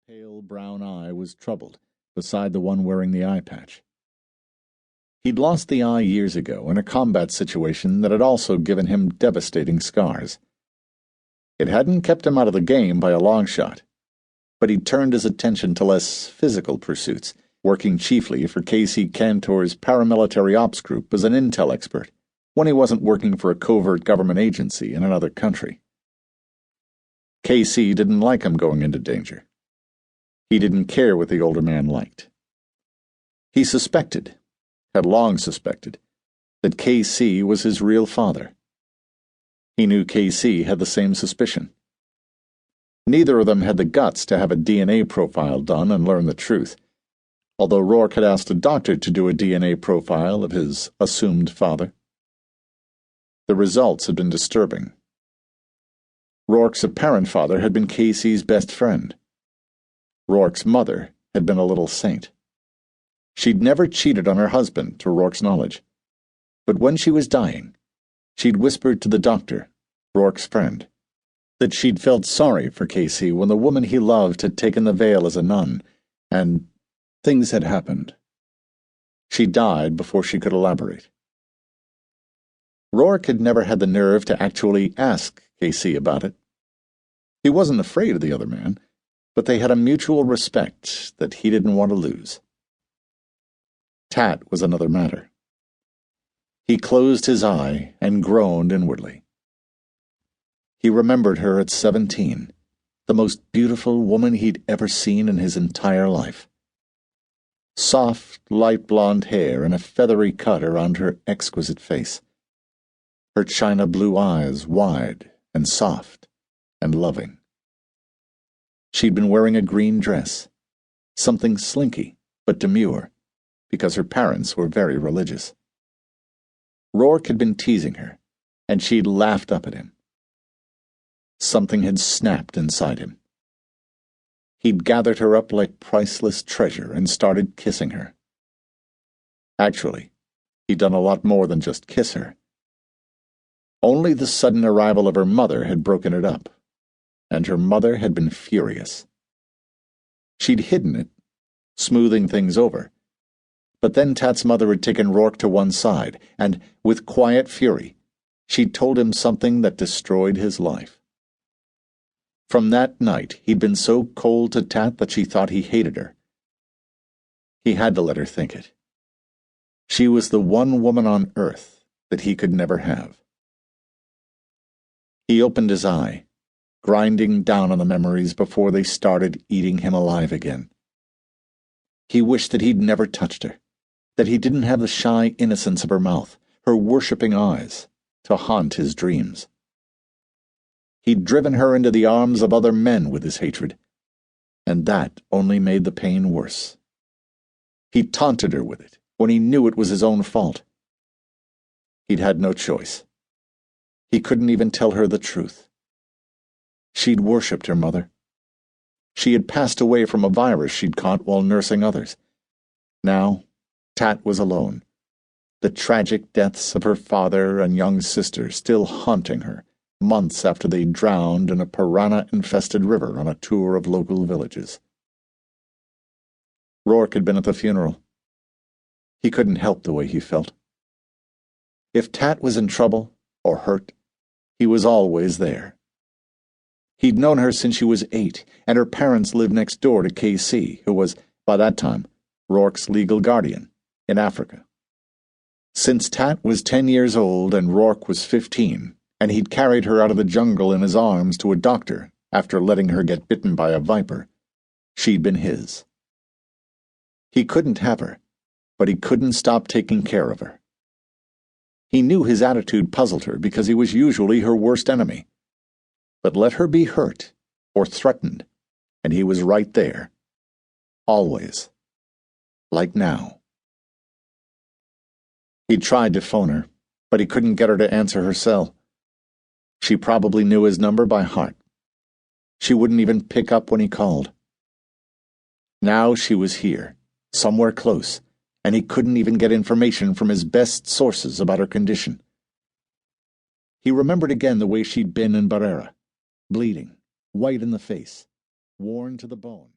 pale brown eye was troubled beside the one wearing the eye patch. He'd lost the eye years ago in a combat situation that had also given him devastating scars. It hadn't kept him out of the game by a long shot, but he'd turned his attention to less physical pursuits, working chiefly for K.C. Cantor's paramilitary ops group as an intel expert, when he wasn't working for a covert government agency in another country. K.C. didn't like him going into danger. He didn't care what the older man liked. He had long suspected, that K.C. was his real father. He knew K.C. had the same suspicion. Neither of them had the guts to have a DNA profile done and learn the truth, although Rourke had asked a doctor to do a DNA profile of his assumed father. The results had been disturbing. Rourke's apparent father had been K.C.'s best friend. Rourke's mother had been a little saint. She'd never cheated on her husband, to Rourke's knowledge. But when she was dying, she'd whispered to the doctor, Rourke's friend, that she'd felt sorry for K.C. when the woman he loved had taken the veil as a nun, and things had happened. She died before she could elaborate. Rourke had never had the nerve to actually ask K.C. about it. He wasn't afraid of the other man, but they had a mutual respect that he didn't want to lose. Tat was another matter. He closed his eye and groaned inwardly. He remembered her at 17, the most beautiful woman he'd ever seen in his entire life. Soft, light blonde hair and a feathery cut around her exquisite face. Her china blue eyes wide and soft and loving. She'd been wearing a green dress, something slinky but demure, because her parents were very religious. Rourke had been teasing her, and she'd laughed up at him. Something had snapped inside him. He'd gathered her up like priceless treasure and started kissing her. Actually, he'd done a lot more than just kiss her. Only the sudden arrival of her mother had broken it up, and her mother had been furious. She'd hidden it, smoothing things over, but then Tat's mother had taken Rourke to one side, and, with quiet fury, she'd told him something that destroyed his life. From that night, he'd been so cold to Tat that she thought he hated her. He had to let her think it. She was the one woman on earth that he could never have. He opened his eye, grinding down on the memories before they started eating him alive again. He wished that he'd never touched her, that he didn't have the shy innocence of her mouth, her worshipping eyes, to haunt his dreams. He'd driven her into the arms of other men with his hatred, and that only made the pain worse. He taunted her with it when he knew it was his own fault. He'd had no choice. He couldn't even tell her the truth. She'd worshipped her mother. She had passed away from a virus she'd caught while nursing others. Now, Tat was alone, the tragic deaths of her father and young sister still haunting her, months after they'd drowned in a piranha-infested river on a tour of local villages. Rourke had been at the funeral. He couldn't help the way he felt. If Tat was in trouble or hurt, he was always there. He'd known her since she was 8, and her parents lived next door to K.C., who was, by that time, Rourke's legal guardian in Africa. Since Tat was 10 years old and Rourke was 15, and he'd carried her out of the jungle in his arms to a doctor after letting her get bitten by a viper, she'd been his. He couldn't have her, but he couldn't stop taking care of her. He knew his attitude puzzled her because he was usually her worst enemy. But let her be hurt or threatened, and he was right there. Always. Like now. He tried to phone her, but he couldn't get her to answer her cell. She probably knew his number by heart. She wouldn't even pick up when he called. Now she was here, somewhere close, and he couldn't even get information from his best sources about her condition. He remembered again the way she'd been in Barrera, bleeding, white in the face, worn to the bone.